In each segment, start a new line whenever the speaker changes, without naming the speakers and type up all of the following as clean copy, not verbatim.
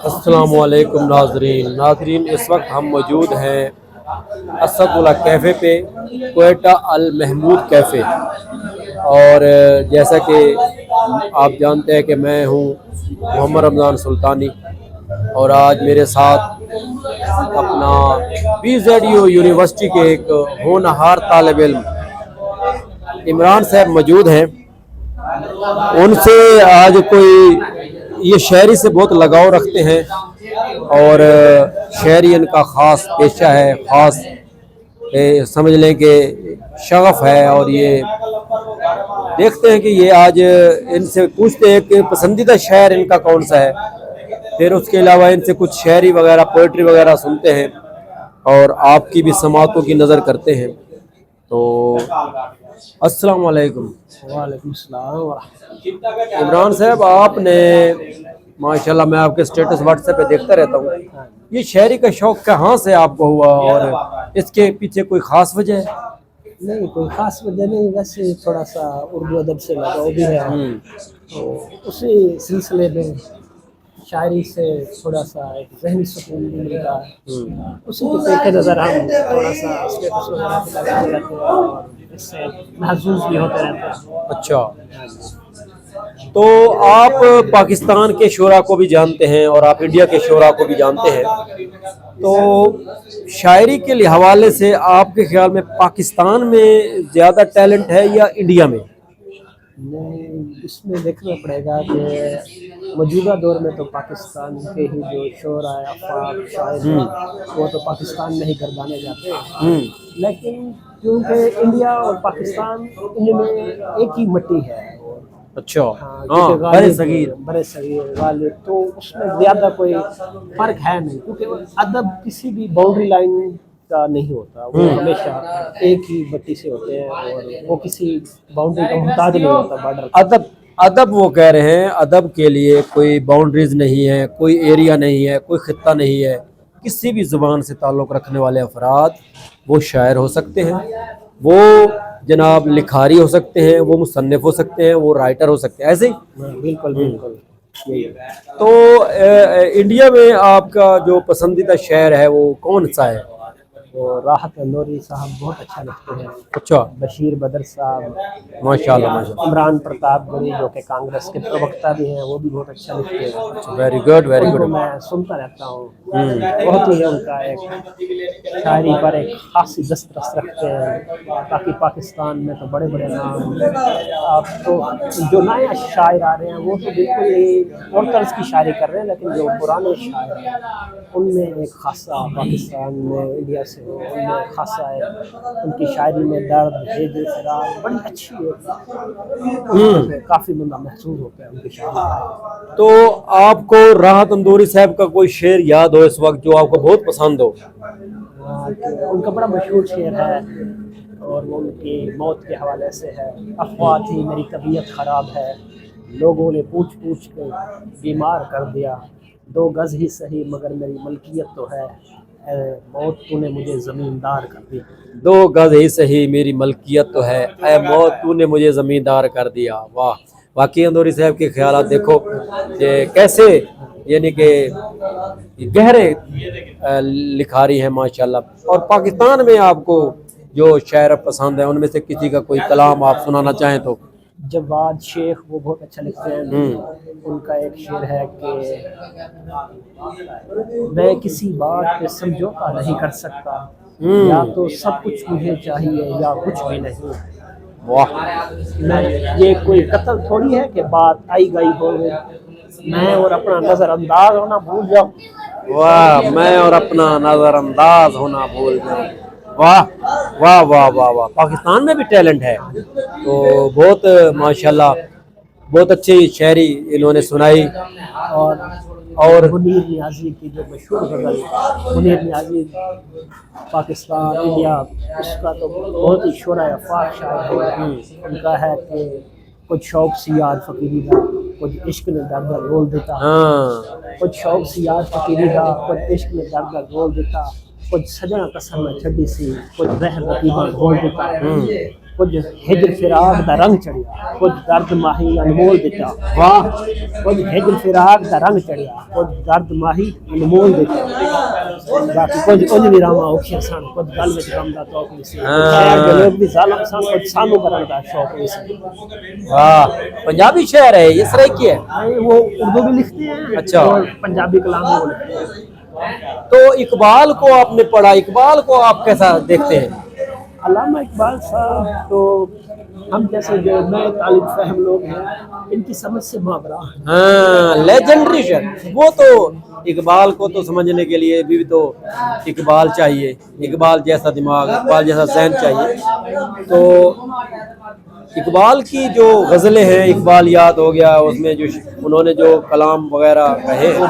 السلام علیکم ناظرین، اس وقت ہم موجود ہیں اسد اللہ کیفے پہ، کوئٹہ المحمود کیفے۔ اور جیسا کہ آپ جانتے ہیں کہ میں ہوں محمد رمضان سلطانی، اور آج میرے ساتھ اپنا PZU یونیورسٹی کے ایک ہونہار طالب علم عمران صاحب موجود ہیں۔ ان سے آج کوئی یہ شاعری سے بہت لگاؤ رکھتے ہیں، اور شاعری ان کا خاص پیشہ ہے، خاص سمجھ لیں کہ شغف ہے۔ اور یہ دیکھتے ہیں کہ یہ آج ان سے پوچھتے ہیں کہ پسندیدہ شاعر ان کا کون سا ہے، پھر اس کے علاوہ ان سے کچھ شاعری وغیرہ، پوئٹری وغیرہ سنتے ہیں، اور آپ کی بھی سماعتوں کی نظر کرتے ہیں۔ تو السلام علیکم۔
وعلیکم السلام ورحمۃ اللہ۔
عمران صاحب، آپ نے ماشاءاللہ، میں آپ کے اسٹیٹس واٹس ایپ پہ دیکھتا رہتا ہوں، یہ شاعری کا شوق کہاں سے آپ کو ہوا، اور اس کے پیچھے کوئی خاص وجہ ہے؟
نہیں، کوئی خاص وجہ نہیں، ویسے تھوڑا سا اردو ادب سے لگاؤ بھی ہے، تو اسی سلسلے میں شاعری سے تھوڑا سا ایک ذہنی سکون بھی ملتا ہے، اسی کے پیش نظر ہم تھوڑا سا اسٹیٹس وغیرہ پہ لگاتے رہتے ہیں اور اس سے محظوظ بھی ہوتے رہتے ہیں۔
اچھا، تو آپ پاکستان کے شعراء کو بھی جانتے ہیں اور آپ انڈیا کے شعراء کو بھی جانتے ہیں، تو شاعری کے حوالے سے آپ کے خیال میں پاکستان میں زیادہ ٹیلنٹ ہے یا انڈیا میں؟
نہیں، اس میں دیکھنا پڑے گا کہ موجودہ دور میں تو پاکستان کے ہی جو شعراء افاق شاعر ہیں وہ تو پاکستان میں ہی گردانے جاتے ہیں، لیکن کیونکہ انڈیا اور پاکستان ان میں ایک ہی مٹی ہے۔
اچھا،
کیونکہ
بڑے صغیر
بڑے صغیر غالب، تو اس میں زیادہ کوئی فرق ہے نہیں، کیونکہ ادب کسی بھی باؤنڈری لائن کا نہیں ہوتا، وہ ہمیشہ ایک ہی مٹی سے ہوتے ہیں اور وہ کسی باؤنڈری کا محتاج نہیں ہوتا بارڈر۔
ادب وہ کہہ رہے ہیں، ادب کے لیے کوئی باؤنڈریز نہیں ہے، کوئی ایریا نہیں ہے، کوئی خطہ نہیں ہے، کسی بھی زبان سے تعلق رکھنے والے افراد وہ شاعر ہو سکتے ہیں، وہ جناب لکھاری ہو سکتے ہیں، وہ مصنف ہو سکتے ہیں، وہ رائٹر ہو سکتے ہیں، ایسے ہی۔
بالکل بالکل۔
تو انڈیا میں آپ کا جو پسندیدہ شاعر ہے وہ کون سا ہے؟
وہ راحت نوری صاحب بہت اچھا لکھتے ہیں،
اچھا،
بشیر بدر صاحب،
ماشاءاللہ ماشاءاللہ،
عمران پرتاپ گڑھی جو کہ کانگریس کے پروکتا بھی ہیں، وہ بھی بہت اچھا لکھتے ہیں۔
ویری گڈ ویری
ان کو
گڈ۔
میں سنتا رہتا ہوں، بہت ہی ان کا ایک شاعری پر ایک خاصی دسترس رکھتے ہیں، باقی پاکستان میں تو بڑے بڑے نام، آپ تو جو نئے شاعر آ رہے ہیں وہ تو بالکل ہی اور طرز کی شاعری کر رہے ہیں، لیکن جو پرانے شاعر ہیں ان میں ایک خاصہ پاکستان میں انڈیا سے ان میں خاصہ ہے، ان کی شاعری میں درد، ہجر، فراق بڑی اچھی ہے، کافی بندہ محسوس ہوتا ہے ان کی شاعری۔
تو آپ کو راحت اندوری صاحب کا کوئی شعر یاد ہو اس وقت جو آپ کو بہت پسند ہو؟
ان کا بڑا مشہور شعر ہے اور وہ ان کی موت کے حوالے سے ہے، افواہ تھی میری طبیعت خراب ہے، لوگوں نے پوچھ پوچھ کے بیمار کر دیا، 2 گز ہی صحیح مگر میری ملکیت تو ہے، اے موت تو نے مجھے زمیندار کر دیا۔
2 گز ہی صحیح میری ملکیت تو ہے، اے موت تو نے مجھے زمیندار کر دیا۔ واہ، واقعی اندوری صاحب کے خیالات دیکھو کہ کیسے، یعنی کہ گہرے لکھاری ہیں ماشاءاللہ۔ اور پاکستان میں آپ کو جو شاعر پسند ہیں ان میں سے کسی کا کوئی کلام آپ سنانا چاہیں تو؟
جواد شیخ وہ بہت اچھا لکھتے ہیں، ان کا ایک شعر ہے کہ میں کسی بات پہ سمجھوتا نہیں کر سکتا، یا تو سب کچھ مجھے چاہیے یا کچھ بھی نہیں۔
واہ،
یہ کوئی قتل تھوڑی ہے کہ بات آئی گئی ہو، میں اور اپنا نظر انداز ہونا بھول جاؤں۔
واہ، میں اور اپنا نظر انداز ہونا بھول جاؤں۔ واہ واہ واہ واہ واہ، پاکستان میں بھی ٹیلنٹ ہے، تو بہت ماشاءاللہ بہت اچھی شاعری انہوں نے سنائی۔
اور منیر نیازی کی جو مشہور غزل، منیر نیازی پاکستان انڈیا، اس کا تو بہت ہی شعراء افاق شاعر ہے، ان کا ہے کہ کچھ شوق سی یاد فقیری دا، کچھ عشق نے درد رول دیتا، کچھ شوق سی یاد فقیری دا، کچھ عشق نے درد رول دیتا، کچھ سجنا قسم میں چھڈی سی، کچھ رہ رقیباں گھول دیتا، کچھ ہجر فراق دا رنگ چڑھیا کچھ درد ماہی انمول دتا
واہ
کچھ ہجر فراق دا رنگ چڑھیا کچھ درد ماہی انمول دتا باقی کچھ انج بھی راما اوکھیا سن کچھ گل وچ غم دا توق نہیں سی شہر دے لوگ بھی ظالم سن کچھ سانو کرن دا شوق نہیں سی
واہ پنجابی شعر ہے یہ سرائکی ہے
وہ اردو بھی لکھتے ہیں
اچھا
اور پنجابی کلام بھی وہ لکھتے ہیں
تو اقبال کو آپ نے پڑھا اقبال کو آپ کیسا دیکھتے ہیں
علامہ اقبال صاحب تو ہم جیسے جو نئے طالب فہم لوگ ہیں ان کی سمجھ سے مابرا ہیں
ہاں لیجنڈری شعر وہ تو اقبال کو تو سمجھنے کے لیے بھی تو اقبال چاہیے اقبال جیسا دماغ اقبال جیسا ذہن چاہیے تو اقبال کی جو غزلیں ہیں اقبال یاد ہو گیا اس میں جو انہوں نے جو کلام وغیرہ کہے وہ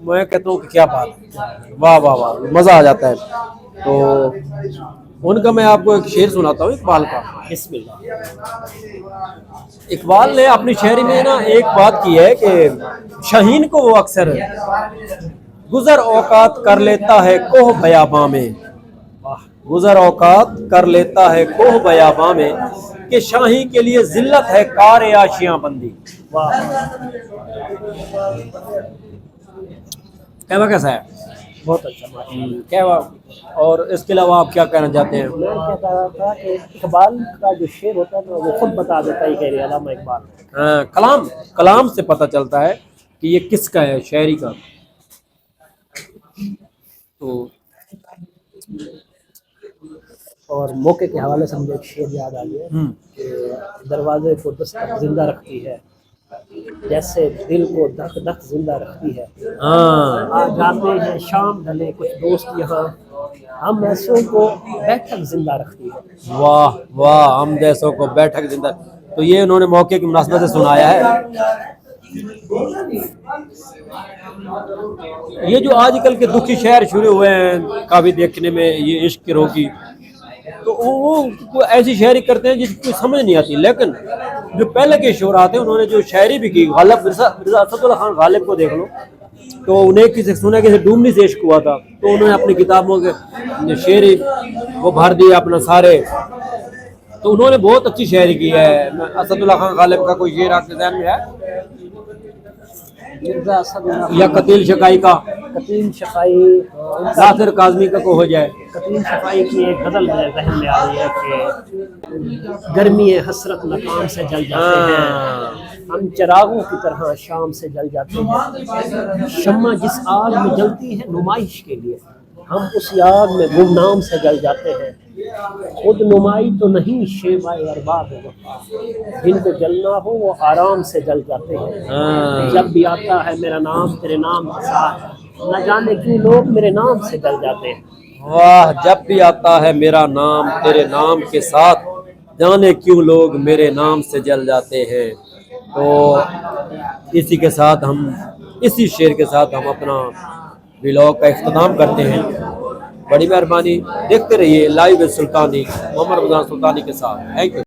میں کہتا ہوں کہ کیا بات ہے واہ واہ واہ مزہ آ جاتا ہے تو ان کا میں آپ کو ایک شعر سناتا ہوں اقبال کا
بسم اللہ
اقبال نے اپنی شاعری میں نا ایک بات کی ہے کہ شاہین کو وہ اکثر گزر اوقات کر لیتا ہے کوہ بیاباں میں گزر اوقات کر لیتا ہے کوہ بیاباں میں کہ شاہین کے لیے ذلت ہے کار آشیاں بندی کہنا کیسا ہے
بہت اچھا
کیا اور اس کے علاوہ آپ کیا کہنا چاہتے ہیں
میں کہتا رہا تھا کہ اقبال کا جو شعر ہوتا ہے وہ خود بتا دیتا ہے کہ علامہ اقبال
کلام سے پتہ چلتا ہے کہ یہ کس کا ہے شاعری کا تو
اور موقع کے حوالے سے مجھے ایک شعر یاد آ گیا کہ دروازے کو دستک زندہ رکھتی ہے جیسے دل کو دھک دھک زندہ رکھتی ہے آ جاتے ہیں شام ڈھلے کچھ دوست یہاں ہم ایسوں کو بیٹھک زندہ رکھتی ہے
واہ واہ ہم جیسوں کو بیٹھک زندہ تو یہ انہوں نے موقع کی مناسبت سے سنایا ہے یہ جو آج کل کے دکھی شعر شروع ہوئے ہیں کافی دیکھنے میں یہ عشق کی روکی تو وہ ایسی شاعری کرتے ہیں جس کو سمجھ نہیں آتی لیکن جو پہلے کے شعراء تھے انہوں نے جو شاعری بھی کی غالب مرزا اسد اللہ خان غالب کو دیکھ لو تو انہیں کسی سنا کہ ڈومنی سے عشق ہوا تھا تو انہوں نے اپنی کتابوں کے شعری وہ بھر دیے اپنا سارے تو انہوں نے بہت اچھی شاعری کی ہے اسد اللہ خان غالب کا کوئی شعر آپ کے ذہن میں ہے
مرزا اسد اللہ
یا قتیل شکائی کا
قتیل شفائی
ظافر کاظمی کا کو ہو جائے
قتیل شفائی کی ایک غزل میرے ذہن میں آ رہی ہے کہ گرمی حسرت مقام سے جل جاتے ہیں ہم چراغوں کی طرح شام سے جل جاتے ہیں شمع جس آگ میں جلتی ہے نمائش کے لیے ہم اس آگ میں گمنام سے جل جاتے ہیں خود نمائی تو نہیں شیوائے ارباب جن کو جلنا ہو وہ آرام سے جل جاتے ہیں جب بھی آتا ہے میرا نام تیرے نام کے ساتھ نہ جانے کیوں لوگ میرے نام سے جل جاتے ہیں
واہ جب بھی آتا ہے میرا نام تیرے نام کے ساتھ جانے کیوں لوگ میرے نام سے جل جاتے ہیں تو اسی کے ساتھ ہم اسی شعر کے ساتھ ہم اپنا ولاگ کا اختتام کرتے ہیں بڑی مہربانی دیکھتے رہیے لائیو سلطانی محمد رمضان سلطانی کے ساتھ تھینک یو